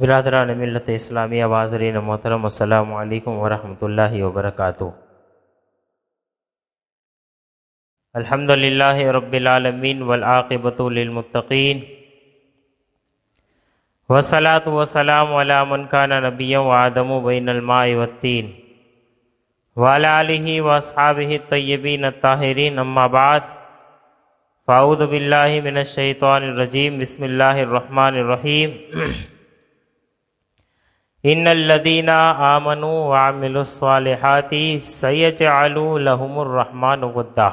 برادران ملت اسلامیہ حاضرین محترم، السلام علیکم ورحمۃ اللہ وبرکاتہ۔ الحمد للہ رب العالمین والعاقبۃ للمتقین، والصلاۃ والسلام علی من کان نبیا وآدم بین الماء والطین، وعلی آلہ واصحابہ الطیبین الطاہرین، اما بعد فاعوذ باللہ من الشیطان الرجیم، بسم اللہ الرحمن الرحیم۔ ان الذین آمنوا وعملوا الصالحات سیجعل لهم الرحمن ودا۔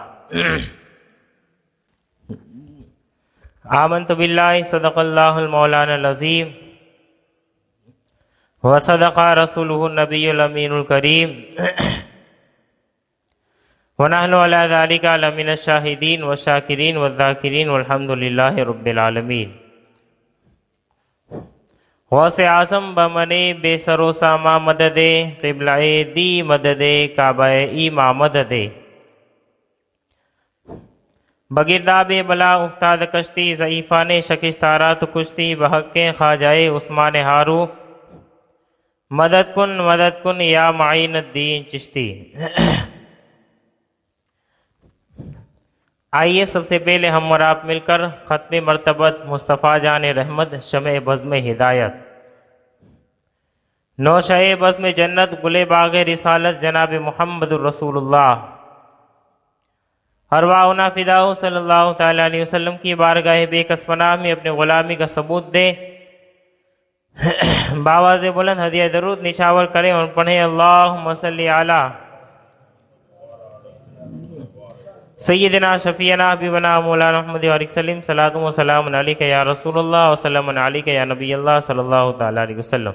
آمنت باللہ، صدق اللہ المولانا العظیم، وصدق رسولہ النبی الامین الکریم، ونحن علی ذلک لمن الشاہدین والشاکرین والذاکرین والحمد للہ رب العالمین۔ غوث اعظم بمنے بے سر و ساما مددے، قبلہ دی مددے، کعبہ ایما مددے، بگرداب بلا افتاد کشتی، ضعیفان شکستارات کشتی، بحق خواجہ عثمان ہارو، مدد کن یا معین الدین چشتی۔ آئیے سب سے پہلے ہم اور آپ مل کر ختم مرتبت مصطفیٰ جان رحمت، شمع بزم ہدایت، نوشہ بزم جنت، گل باغ رسالت، جناب محمد الرسول اللہ، ارواحنا فداء صلی اللہ تعالی علیہ وسلم کی بارگاہ بے کس پناہ میں اپنے غلامی کا ثبوت دے، باواز بلند ہدیہ درود نشاور کریں اور پڑھیں اللہم صلی علی سیدنا شفیعنا حبیبنا مولانا محمد علیہ وسلم، صلاۃ و سلام علیک یا رسول اللہ وسلم علیک یا نبی اللہ صلی اللہ تعالی علیہ وسلم۔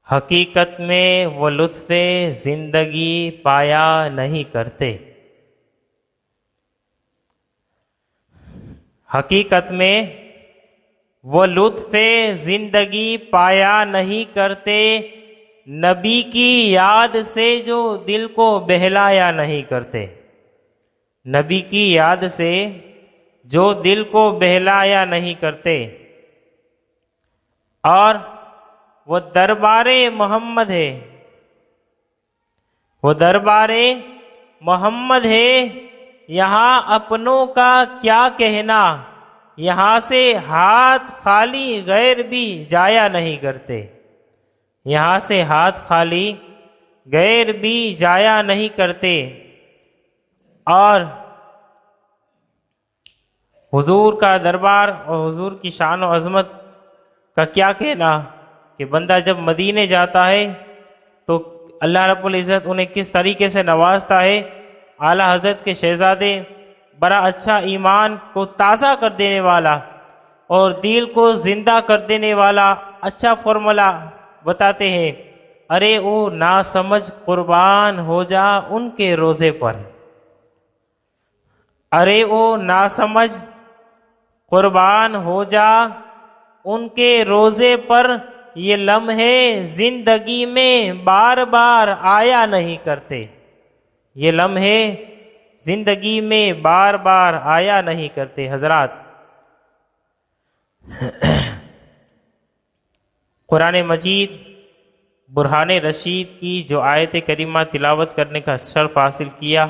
حقیقت میں وہ لطف زندگی پایا نہیں کرتے، حقیقت میں وہ لطف زندگی پایا نہیں کرتے، نبی کی یاد سے جو دل کو بہلایا نہیں کرتے، نبی کی یاد سے جو دل کو بہلایا نہیں کرتے۔ اور وہ دربار محمد ہے، وہ دربار محمد ہے، یہاں اپنوں کا کیا کہنا، یہاں سے ہاتھ خالی غیر بھی جایا نہیں کرتے، یہاں سے ہاتھ خالی غیر بھی جایا نہیں کرتے۔ اور حضور کا دربار اور حضور کی شان و عظمت کا کیا کہنا کہ بندہ جب مدینے جاتا ہے تو اللہ رب العزت انہیں کس طریقے سے نوازتا ہے۔ اعلیٰ حضرت کے شہزادے بڑا اچھا ایمان کو تازہ کر دینے والا اور دل کو زندہ کر دینے والا اچھا فارمولا بتاتے ہیں، ارے او نا سمجھ قربان ہو جا ان کے روزے پر، ارے او نا سمجھ قربان ہو جا ان کے روزے پر، یہ لمحے زندگی میں بار بار آیا نہیں کرتے، یہ لمحے زندگی میں بار بار آیا نہیں کرتے۔ حضرات، قرآن مجید برہان رشید کی جو آیت کریمہ تلاوت کرنے کا شرف حاصل کیا،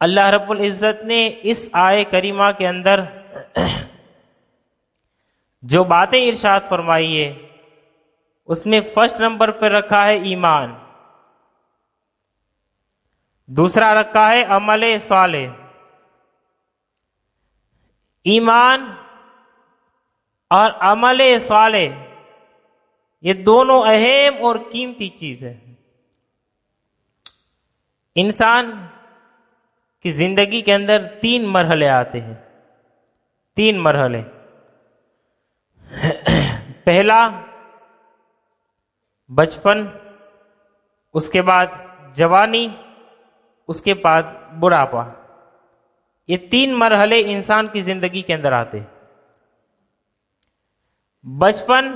اللہ رب العزت نے اس آیت کریمہ کے اندر جو باتیں ارشاد فرمائی ہے اس میں فرسٹ نمبر پر رکھا ہے ایمان، دوسرا رکھا ہے عمل صالح۔ ایمان اور عمل صالح یہ دونوں اہم اور قیمتی چیز ہے۔ انسان کی زندگی کے اندر 3 مرحلے آتے ہیں، 3 مرحلے۔ پہلا بچپن، اس کے بعد جوانی، اس کے بعد بڑھاپا۔ یہ 3 مرحلے انسان کی زندگی کے اندر آتے ہیں۔ بچپن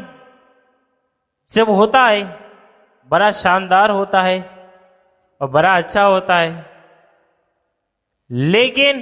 جب ہوتا ہے بڑا شاندار ہوتا ہے اور بڑا اچھا ہوتا ہے، لیکن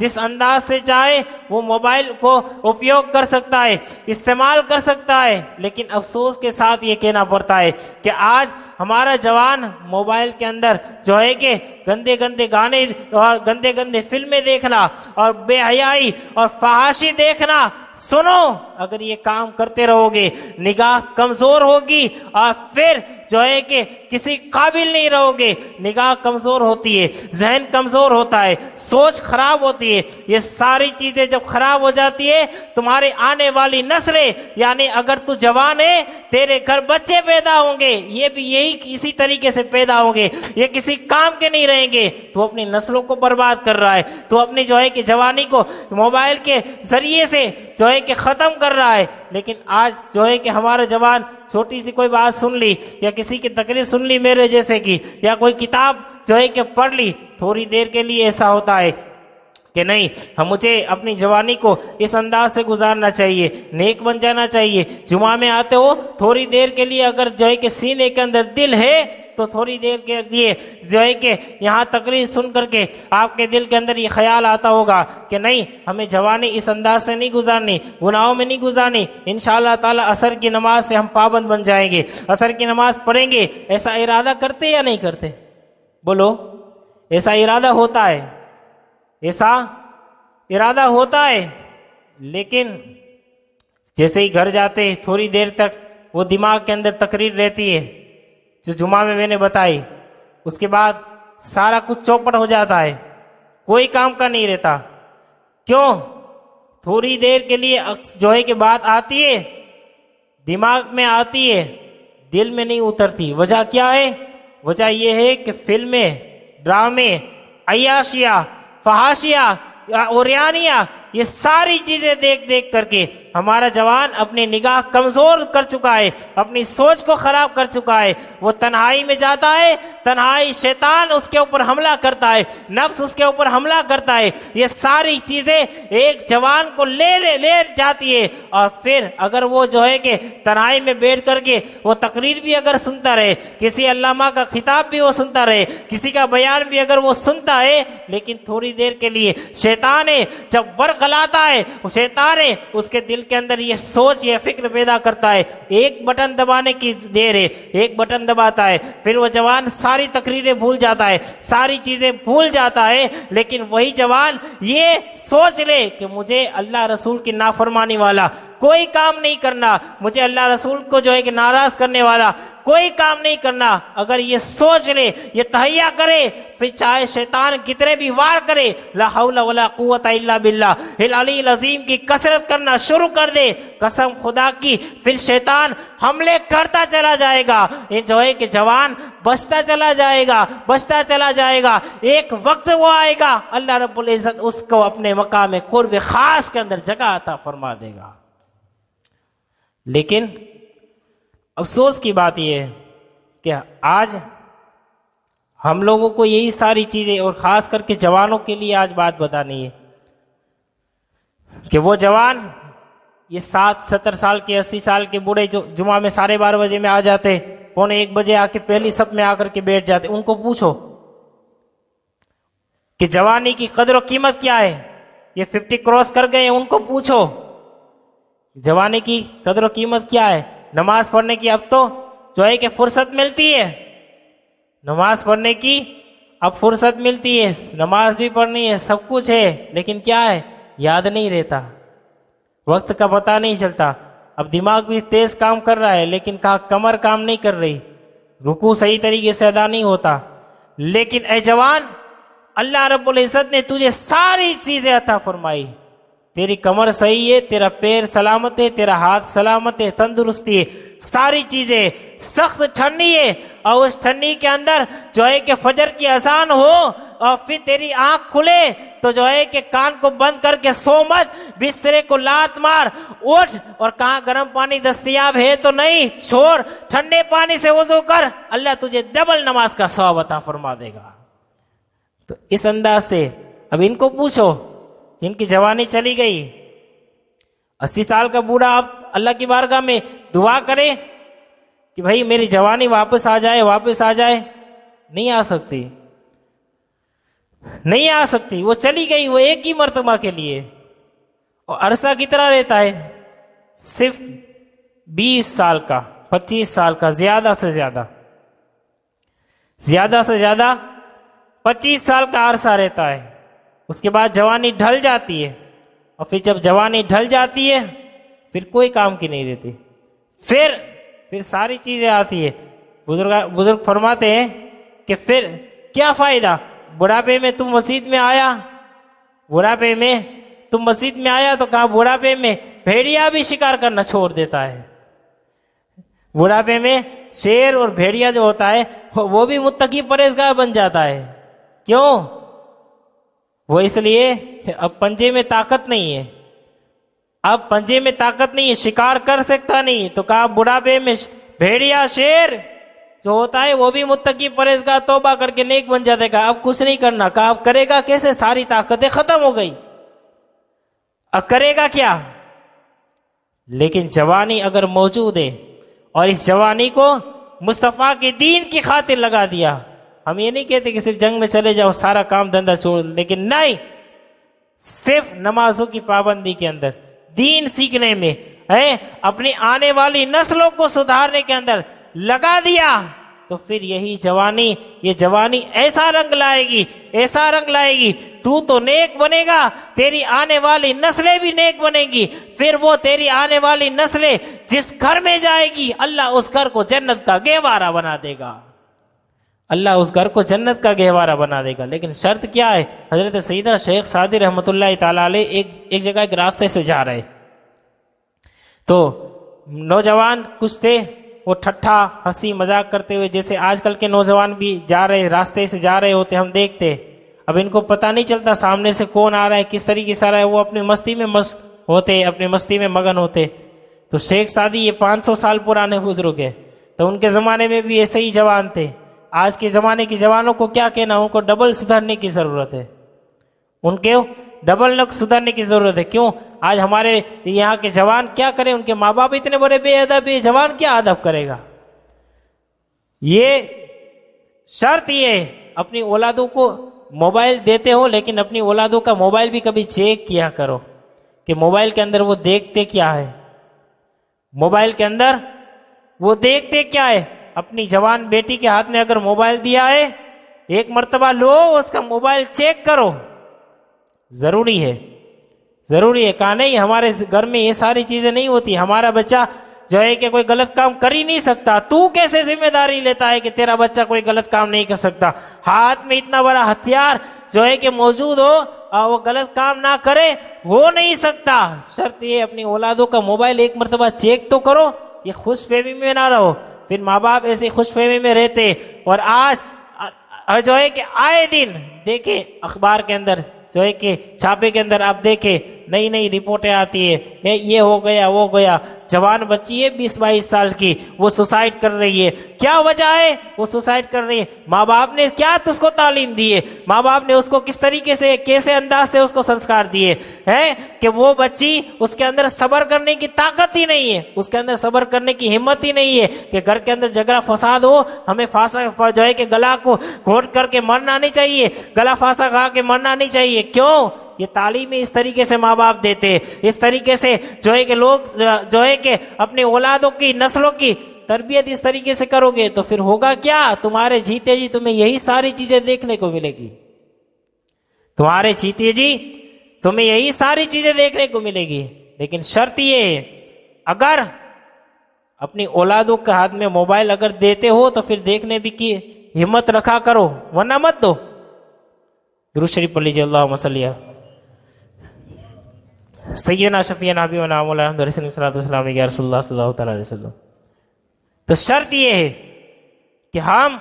جس انداز سے چاہے وہ موبائل کو اپیوگ کر سکتا ہے، استعمال کر سکتا ہے، لیکن افسوس کے ساتھ یہ کہنا پڑتا ہے کہ آج ہمارا جوان موبائل کے اندر جو ہے کہ گندے گندے گانے اور گندے گندے فلمیں دیکھنا اور بے حیائی اور فحاشی دیکھنا، سنو اگر یہ کام کرتے رہو گے نگاہ کمزور ہوگی اور پھر جو ہے کہ کسی قابل نہیں رہو گے. نگاہ کمزور ہوتی ہے، ذہن کمزور ہوتا ہے، سوچ خراب ہوتی ہے. یہ ساری چیزیں جب خراب ہو جاتی ہے تمہارے آنے والی نسلیں، یعنی اگر تو جوان ہے تیرے گھر بچے پیدا ہوں گے یہ بھی یہی اسی طریقے سے پیدا ہوں گے، یہ کسی کام کے نہیں رہیں گے. تو اپنی نسلوں کو برباد کر رہا ہے، تو اپنی جو ہے کہ جوانی کو موبائل کے ذریعے سے جو ہے کہ ختم کر رہا ہے. لیکن آج جو ہے کہ ہمارا جوان چھوٹی سی کوئی بات سن لی یا کسی کی تقریر سن لی میرے جیسے کی، یا کوئی کتاب جو ہے کہ پڑھ لی، تھوڑی دیر کے لیے ایسا ہوتا ہے کہ نہیں مجھے اپنی جوانی کو اس انداز سے گزارنا چاہیے، نیک بن جانا چاہیے. جمعہ میں آتے ہو تھوڑی دیر کے لیے اگر جو ہے کہ سینے کے اندر دل ہے تو تھوڑی دیر کے لیے جو ہے کہ یہاں تقریر سن کر کے آپ کے دل کے اندر یہ خیال آتا ہوگا کہ نہیں ہمیں جوانی اس انداز سے نہیں گزارنی، گناہوں میں نہیں گزارنی. انشاءاللہ تعالی عصر کی نماز سے ہم پابند بن جائیں گے، عصر کی نماز پڑھیں گے. ایسا ارادہ کرتے یا نہیں کرتے؟ بولو، ایسا ارادہ ہوتا ہے، ایسا ارادہ ہوتا ہے. لیکن جیسے ہی گھر جاتے تھوڑی دیر تک وہ دماغ کے اندر تقریر رہتی ہے جو جمعہ میں نے بتائی، اس کے بعد سارا کچھ چوپٹ ہو جاتا ہے، کوئی کام کا نہیں رہتا. کیوں؟ تھوڑی دیر کے لیے جو ہے کہ بات آتی ہے، دماغ میں آتی ہے، دل میں نہیں اترتی. وجہ کیا ہے؟ وجہ یہ ہے کہ فلمیں، ڈرامے، عیاشیاں، فحاشیاں، اوریانیاں، یہ ساری چیزیں دیکھ دیکھ کر کے ہمارا جوان اپنی نگاہ کمزور کر چکا ہے، اپنی سوچ کو خراب کر چکا ہے. وہ تنہائی میں جاتا ہے، تنہائی شیطان اس کے اوپر حملہ کرتا ہے، نفس اس کے اوپر حملہ کرتا ہے. یہ ساری چیزیں ایک جوان کو لے جاتی ہے. اور پھر اگر وہ جو ہے کہ تنہائی میں بیٹھ کر کے وہ تقریر بھی اگر سنتا رہے، کسی علامہ کا خطاب بھی وہ سنتا رہے، کسی کا بیان بھی اگر وہ سنتا ہے، لیکن تھوڑی دیر کے لیے شیطان ہے جب ورغلاتا ہے، شیطان ہے اس کے دل کے اندر یہ سوچ، یہ فکر پیدا کرتا ہے. ایک بٹن دبانے کی دیر ہے، ایک بٹن دباتا ہے، پھر وہ جوان ساری تقریریں بھول جاتا ہے، ساری چیزیں بھول جاتا ہے. لیکن وہی جوان یہ سوچ لے کہ مجھے اللہ رسول کی نافرمانی والا کوئی کام نہیں کرنا، مجھے اللہ رسول کو جو ہے کہ ناراض کرنے والا کوئی کام نہیں کرنا. اگر یہ سوچ لے، یہ تہیہ کرے، پھر چاہے شیطان کتنے بھی وار کرے، لا حول ولا قوت الا باللہ العلی العظیم کی کثرت کرنا شروع کر دے، قسم خدا کی پھر شیطان حملے کرتا چلا جائے گا. یہ جو ہے کہ جوان بچتا چلا جائے گا، بچتا چلا جائے گا. ایک وقت وہ آئے گا اللہ رب العزت اس کو اپنے مقام قرب خاص کے اندر جگہ عطا فرما دے گا. لیکن افسوس کی بات یہ ہے کہ آج ہم لوگوں کو یہی ساری چیزیں، اور خاص کر کے جوانوں کے لیے آج بات بتانی ہے کہ وہ جوان یہ 70 سال کے 80 سال کے بوڑھے جو جمعہ میں 12:30 بجے میں آ جاتے، 1:45 بجے آ کے پہلی صف میں آ کر کے بیٹھ جاتے، ان کو پوچھو کہ جوانی کی قدر و قیمت کیا ہے. یہ 50 کراس کر گئے، ان کو پوچھو جوانی کی قدر و قیمت کیا ہے. نماز پڑھنے کی اب تو جو ہے کہ فرصت ملتی ہے، نماز پڑھنے کی اب فرصت ملتی ہے، نماز بھی پڑھنی ہے، سب کچھ ہے، لیکن کیا ہے؟ یاد نہیں رہتا، وقت کا پتہ نہیں چلتا. اب دماغ بھی تیز کام کر رہا ہے لیکن کمر کام نہیں کر رہی، رکوع صحیح طریقے سے ادا نہیں ہوتا. لیکن اے جوان، اللہ رب العزت نے تجھے ساری چیزیں عطا فرمائی. تیری کمر صحیح ہے، تیرا پیر سلامت ہے، تیرا ہاتھ سلامت ہے، تندرستی ہے، ساری چیزیں. سخت ٹھنڈی ہے اور اس ٹھنڈی کے اندر جو ہے کہ فجر کی اذان ہو اور پھر تیری آنکھ کھلے تو جو ہے کہ کان کو بند کر کے سو مت، بسترے کو لات مار، اٹھ، اور کہاں گرم پانی دستیاب ہے تو نہیں، چھوڑ، ٹھنڈے پانی سے وضو کر، اللہ تجھے ڈبل نماز کا ثواب عطا فرما دے گا. تو اس انداز سے اب ان کو پوچھو جن کی جوانی چلی گئی، 80 سال کا بوڑھا اب اللہ کی بارگاہ میں دعا کرے کہ بھائی میری جوانی واپس آ جائے، واپس آ جائے، نہیں آ سکتی. نہیں آ سکتی، وہ چلی گئی، وہ ایک ہی مرتبہ کے لیے. اور عرصہ کتنا رہتا ہے؟ صرف 20 سال کا، 25 سال کا، زیادہ سے زیادہ 25 سال کا عرصہ رہتا ہے. اس کے بعد جوانی ڈھل جاتی ہے، اور پھر جب جوانی ڈھل جاتی ہے پھر کوئی کام کی نہیں رہتی، پھر ساری چیزیں آتی ہے. بزرگ فرماتے ہیں کہ پھر کیا فائدہ؟ بڑھاپے میں تم مسجد میں آیا تو کہا بڑھاپے میں بھیڑیا بھی شکار کرنا چھوڑ دیتا ہے. بڑھاپے میں شیر اور بھیڑیا جو ہوتا ہے وہ بھی متقی پرہیزگار بن جاتا ہے. کیوں؟ وہ اس لیے کہ اب پنجے میں طاقت نہیں ہے، شکار کر سکتا نہیں. تو کہا بڑھاپے میں بھیڑیا شیر جو ہوتا ہے وہ بھی متقی پرہیزگار توبہ کر کے نیک بن جاتا ہے. کہا اب کچھ نہیں کرنا. کہا اب کرے گا کیسے؟ ساری طاقتیں ختم ہو گئی، اب کرے گا کیا؟ لیکن جوانی اگر موجود ہے اور اس جوانی کو مصطفیٰ کے دین کی خاطر لگا دیا. ہم یہ نہیں کہتے کہ صرف جنگ میں چلے جاؤ، سارا کام دھندا چھوڑ، لیکن نہیں، صرف نمازوں کی پابندی کے اندر، دین سیکھنے میں، اپنی آنے والی نسلوں کو سدھارنے کے اندر لگا دیا، تو پھر یہ جوانی ایسا رنگ لائے گی، تو نیک بنے گا، تیری آنے والی نسلیں بھی نیک بنے گی. پھر وہ تیری آنے والی نسلیں جس گھر میں جائے گی اللہ اس گھر کو جنت کا گہوارہ بنا دے گا. لیکن شرط کیا ہے؟ حضرت سیدنا شیخ سعدی رحمۃ اللہ تعالی علیہ ایک جگہ ایک راستے سے جا رہے، تو نوجوان کچھ تھے، وہ ٹھٹھا ہنسی مذاق کرتے ہوئے، جیسے آج کل کے نوجوان بھی جا رہے، راستے سے جا رہے ہوتے، ہم دیکھتے. اب ان کو پتہ نہیں چلتا سامنے سے کون آ رہا ہے، کس طریقے سے آ رہا ہے، وہ اپنی مستی میں مست ہوتے، اپنی مستی میں مگن ہوتے. تو شیخ سعدی یہ 500 سال پرانے بزرگ ہیں، تو ان کے زمانے میں بھی ایسے ہی جوان تھے. آج کے زمانے کے جوانوں کو کیا کہنا، ان کو ڈبل سدھرنے کی ضرورت ہے. کیوں؟ آج ہمارے یہاں کے جوان کیا کریں؟ ان کے ماں باپ اتنے بڑے بے ادب ہیں، جوان کیا ادب کرے گا؟ یہ شرط یہ ہے، اپنی اولادوں کو موبائل دیتے ہو لیکن اپنی اولادوں کا موبائل بھی کبھی چیک کیا کرو کہ موبائل کے اندر وہ دیکھتے کیا ہے. اپنی جوان بیٹی کے ہاتھ میں اگر موبائل دیا ہے، ایک مرتبہ لو، اس کا موبائل چیک کرو. ضروری ہے. کہا نہیں، ہمارے گھر میں یہ ساری چیزیں نہیں ہوتی، ہمارا بچہ جو ہے کہ کوئی غلط کام کر ہی نہیں سکتا. تو کیسے ذمہ داری لیتا ہے کہ تیرا بچہ کوئی غلط کام نہیں کر سکتا؟ ہاتھ میں اتنا بڑا ہتھیار جو ہے کہ موجود ہو اور وہ غلط کام نہ کرے، ہو نہیں سکتا. شرط یہ اپنی اولادوں کا موبائل ایک مرتبہ چیک تو کرو. یہ خوش فہمی میں نہ رہو. پھر ماں باپ ایسے خوش فہمی میں رہتے، اور آج جو ہے کہ آئے دن دیکھیں اخبار کے اندر، جو ہے کہ چھاپے کے اندر آپ دیکھیں، نئی رپورٹیں آتی ہے، یہ ہو گیا وہ گیا. جوان بچی ہے 20-22 سال کی، وہ سوسائڈ کر رہی ہے. کیا وجہ ہے وہ سوسائڈ کر رہی ہے؟ ماں باپ نے کیا اس کو تعلیم دی ہے؟ ماں باپ نے اس کو کس طریقے سے، کیسے انداز سے اس کو سنسکار دیے ہیں کہ وہ بچی، اس کے اندر صبر کرنے کی طاقت ہی نہیں ہے، اس کے اندر صبر کرنے کی ہمت ہی نہیں ہے کہ گھر کے اندر جھگڑا فساد ہو، ہمیں پھانسا جو ہے کہ گلا کو گھونٹ کر کے مرنا نہیں چاہیے، گلا پھانسا کھا کے مرنا نہیں چاہیے. کیوں؟ یہ تعلیم اس طریقے سے ماں باپ دیتے، اس طریقے سے جو ہے کہ لوگ جو ہے کہ اپنی اولادوں کی، نسلوں کی تربیت اس طریقے سے کرو گے تو پھر ہوگا کیا؟ تمہارے جیتے جی تمہیں یہی ساری چیزیں دیکھنے کو ملے گی. تمہارے جیتے جی تمہیں یہی ساری چیزیں دیکھنے کو ملے گی. لیکن شرط یہ ہے، اگر اپنی اولادوں کے ہاتھ میں موبائل اگر دیتے ہو تو پھر دیکھنے بھی کی ہمت رکھا کرو، ورنہ مت دو. درود شریف پڑھ لیجیے. اللہم صلی علی سیدنا شفیعنا حبیبنا مولانا محمد رسول اللہ صلی اللہ علیہ وسلم. تو شرط یہ ہے کہ ہم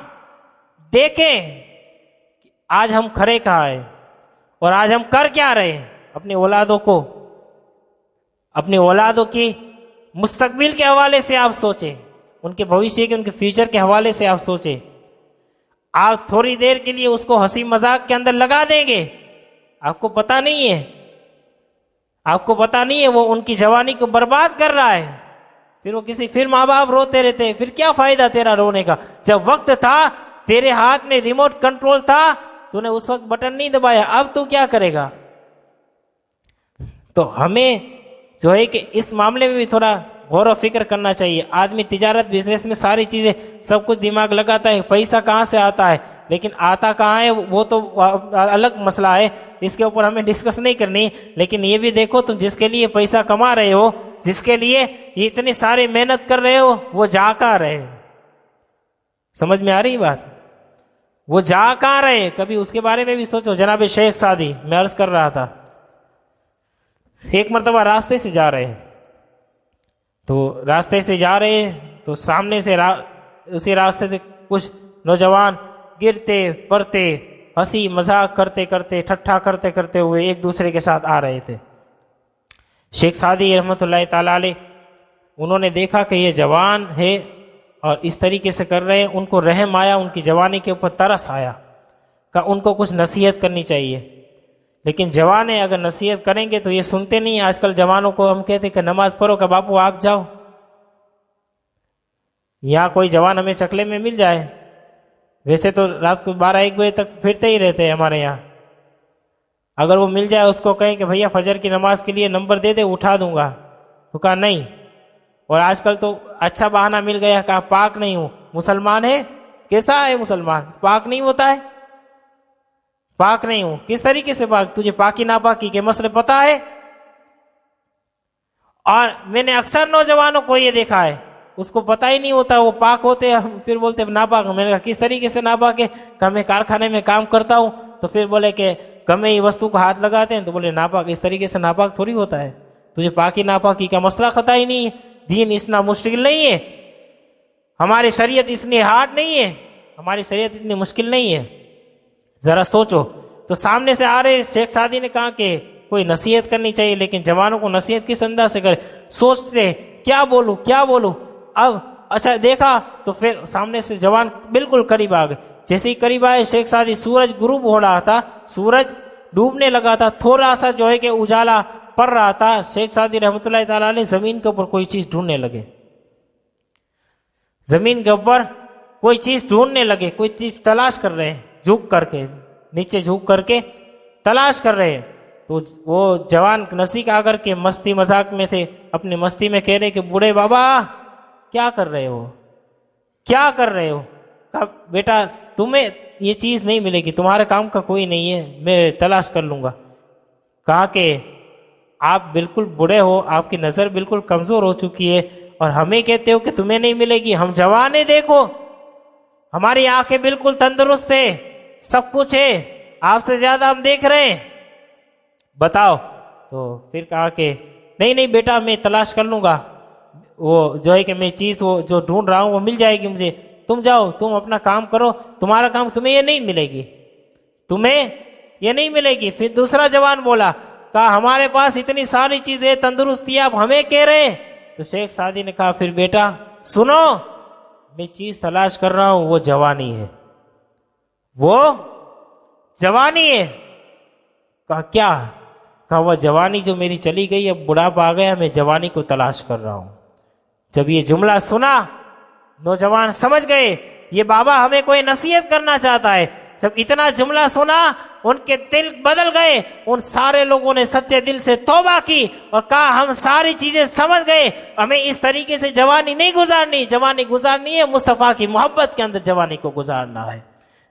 دیکھیں کہ آج ہم کھڑے کہاں ہیں اور آج ہم کر کیا رہے ہیں. اپنی اولادوں کی مستقبل کے حوالے سے آپ سوچیں، ان کے بھوشیہ کے، ان کے فیوچر کے حوالے سے آپ سوچیں. آپ تھوڑی دیر کے لیے اس کو ہنسی مذاق کے اندر لگا دیں گے، آپ کو پتہ نہیں ہے وہ ان کی جوانی کو برباد کر رہا ہے. پھر ماں باپ روتے رہتے ہیں. پھر کیا فائدہ تیرا رونے کا؟ جب وقت تھا، تیرے ہاتھ میں ریموٹ کنٹرول تھا، تو نے اس وقت بٹن نہیں دبایا، اب تو کیا کرے گا؟ تو ہمیں جو ہے کہ اس معاملے میں بھی تھوڑا غور و فکر کرنا چاہیے. آدمی تجارت بزنس میں ساری چیزیں سب کچھ دماغ لگاتا ہے، پیسہ کہاں سے آتا ہے، لیکن آتا کہاں ہے وہ تو الگ مسئلہ ہے، اس کے اوپر ہمیں ڈسکس نہیں کرنی. لیکن یہ بھی دیکھو تم جس کے لیے پیسہ کما رہے ہو، جس کے لیے یہ اتنی ساری محنت کر رہے ہو، وہ جا کہاں رہے؟ سمجھ میں آ رہی بات؟ وہ جا کہاں رہے؟ کبھی اس کے بارے میں بھی سوچو. جناب شیخ سعدی، میں عرض کر رہا تھا، ایک مرتبہ راستے سے جا رہے ہیں، تو راستے سے جا رہے ہیں تو سامنے سے اسی راستے سے کچھ نوجوان گرتے پڑتے ہنسی مذاق کرتے کرتے ٹھٹھا کرتے کرتے ہوئے ایک دوسرے کے ساتھ آ رہے تھے. شیخ سعدی رحمۃ اللہ تعالی علیہ انہوں نے دیکھا کہ یہ جوان ہے اور اس طریقے سے کر رہے ہیں، ان کو رحم آیا، ان کی جوانی کے اوپر ترس آیا کہ ان کو کچھ نصیحت کرنی چاہیے. لیکن جوان اگر نصیحت کریں گے تو یہ سنتے نہیں. آج کل جوانوں کو ہم کہتے کہ نماز پڑھو، کہ باپو آپ جاؤ. یہاں کوئی جوان ہمیں چکلے میں مل جائے، ویسے تو رات کو 12-1 بجے تک پھرتے ہی رہتے ہیں ہمارے یہاں، اگر وہ مل جائے اس کو کہیں کہ بھیا فجر کی نماز کے لیے نمبر دے دے، اٹھا دوں گا، تو کہا نہیں. اور آج کل تو اچھا بہانہ مل گیا، کہا پاک نہیں ہوں. مسلمان ہے؟ کیسا ہے مسلمان؟ پاک نہیں ہوتا ہے؟ پاک نہیں ہوں کس طریقے سے پاک؟ تجھے پاکی ناپاکی کے مسئلے پتا ہے؟ اور میں نے اکثر نوجوانوں کو یہ دیکھا ہے، اس کو پتہ ہی نہیں ہوتا وہ پاک ہوتے ہیں، پھر بولتے ناپاک. میں نے کہا کس طریقے سے ناپاک ہے؟ کہ میں کارخانے میں کام کرتا ہوں، تو پھر بولے کہ گمے ہی وستو کو ہاتھ لگاتے ہیں، تو بولے ناپاک. اس طریقے سے ناپاک تھوڑی ہوتا ہے. تجھے پاکی ناپاکی کا مسئلہ خطا ہی نہیں ہے. دین اتنا مشکل نہیں ہے، ہماری شریعت اتنی ہارڈ نہیں ہے، ہماری شریعت اتنی مشکل نہیں ہے. ذرا سوچو. تو سامنے سے آ رہے شیخ سعدی نے کہا کہ کوئی نصیحت کرنی چاہیے، لیکن جوانوں کو نصیحت کس انداز سے کرے؟ سوچتے کیا بولوں کیا بولوں. اب اچھا دیکھا تو پھر سامنے سے جوان بالکل قریب آ گئے. جیسے ہی قریب آئے شیخ سعدی، سورج غروب ہو رہا تھا، سورج ڈوبنے لگا تھا، تھوڑا سا جو ہے کہ اجالا پڑ رہا تھا. شیخ سعدی رحمۃ اللہ تعالی علیہ زمین کے اوپر کوئی چیز ڈھونڈنے لگے، زمین کے اوپر کوئی چیز ڈھونڈنے لگے، کوئی چیز تلاش کر رہے ہیں، جھک کر کے نیچے جھک کر کے تلاش کر رہے ہیں. تو وہ جوان نزدیک آ کر کے مستی مذاق میں تھے، اپنی مستی میں کہہ رہے کہ بوڑھے بابا کیا کر رہے ہو، کیا کر رہے ہو؟ کہا بیٹا تمہیں یہ چیز نہیں ملے گی، تمہارے کام کا کوئی نہیں ہے، میں تلاش کر لوں گا. کہا کہ آپ بالکل بوڑھے ہو، آپ کی نظر بالکل کمزور ہو چکی ہے، اور ہمیں کہتے ہو کہ تمہیں نہیں ملے گی. ہم جوان ہیں، دیکھو ہماری آنکھیں بالکل تندرست ہے، سب کچھ ہے، آپ سے زیادہ ہم دیکھ رہے ہیں، بتاؤ. تو پھر کہا کہ نہیں نہیں بیٹا میں تلاش کر لوں گا، وہ جو ہے کہ میں چیز وہ جو ڈھونڈ رہا ہوں وہ مل جائے گی مجھے. تم جاؤ، تم اپنا کام کرو، تمہارا کام، تمہیں یہ نہیں ملے گی، تمہیں یہ نہیں ملے گی. پھر دوسرا جوان بولا، کہا ہمارے پاس اتنی ساری چیزیں تندرستی آپ ہمیں کہہ رہے ہیں. تو شیخ سعدی نے کہا پھر بیٹا سنو، میں چیز تلاش کر رہا ہوں، وہ جوانی ہے، وہ جوانی ہے. کہا کیا؟ کہا وہ جوانی جو میری چلی گئی، اب بڑھاپا آ گیا، میں جوانی کو تلاش کر رہا ہوں. جب یہ جملہ سنا نوجوان سمجھ گئے یہ بابا ہمیں کوئی نصیحت کرنا چاہتا ہے. جب اتنا جملہ سنا ان کے دل بدل گئے. ان سارے لوگوں نے سچے دل سے توبہ کی اور کہا ہم ساری چیزیں سمجھ گئے، ہمیں اس طریقے سے جوانی نہیں گزارنی. جوانی گزارنی ہے مصطفیٰ کی محبت کے اندر، جوانی کو گزارنا ہے.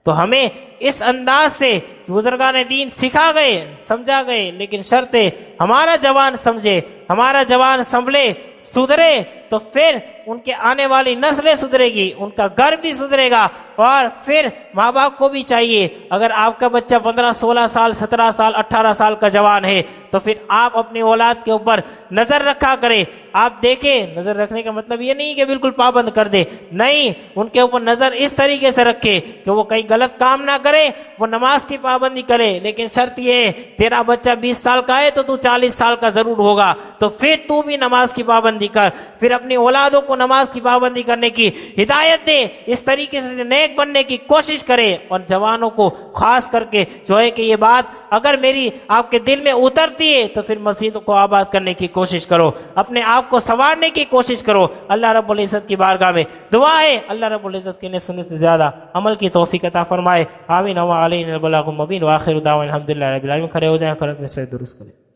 تو ہمیں اس انداز سے بزرگان دین سکھا گئے، سمجھا گئے، لیکن شرط ہے ہمارا جوان سمجھے، ہمارا جوان سنبھلے، سدھرے، تو پھر ان کے آنے والی نسلیں سدھرے گی، ان کا گھر بھی سدھرے گا. اور پھر ماں باپ کو بھی چاہیے، اگر آپ کا بچہ 15 16 سال 17 سال 18 سال کا جوان ہے تو پھر آپ اپنی اولاد کے اوپر نظر رکھا کریں. آپ دیکھیں، نظر رکھنے کا مطلب یہ نہیں کہ بالکل پابند کر دے، نہیں، ان کے اوپر نظر اس طریقے سے رکھے کہ وہ کئی غلط کام نہ کرے، وہ نماز کی پابندی کرے. لیکن شرط یہ ہے تیرا بچہ 20 سال کا ہے تو تو 40 سال کا ضرور ہوگا، تو پھر تو بھی نماز کی پابندی پابندی کر، پھر اپنی اولادوں کو نماز کی پابندی کرنے کی ہدایت دے، اس طریقے سے نیک بننے کی کوشش کرے۔ اور جوانوں کو خاص کر کے جو ہے کہ یہ بات اگر میری آپ کے دل میں اترتی ہے تو پھر مسجدوں کو آباد کرنے کی کوشش کرو، اپنے آپ کو سنوارنے کی کوشش کرو۔ اللہ رب العزت کی بارگاہ میں دعا ہے اللہ رب العزت کے سننے سے زیادہ عمل کی توفیق عطا فرمائے۔ آمین و علینا البلاغ المبین، وآخر دعوانا الحمدللہ رب العالمین۔ کھڑے ہو جائیں، فرق میں سے درست کریں۔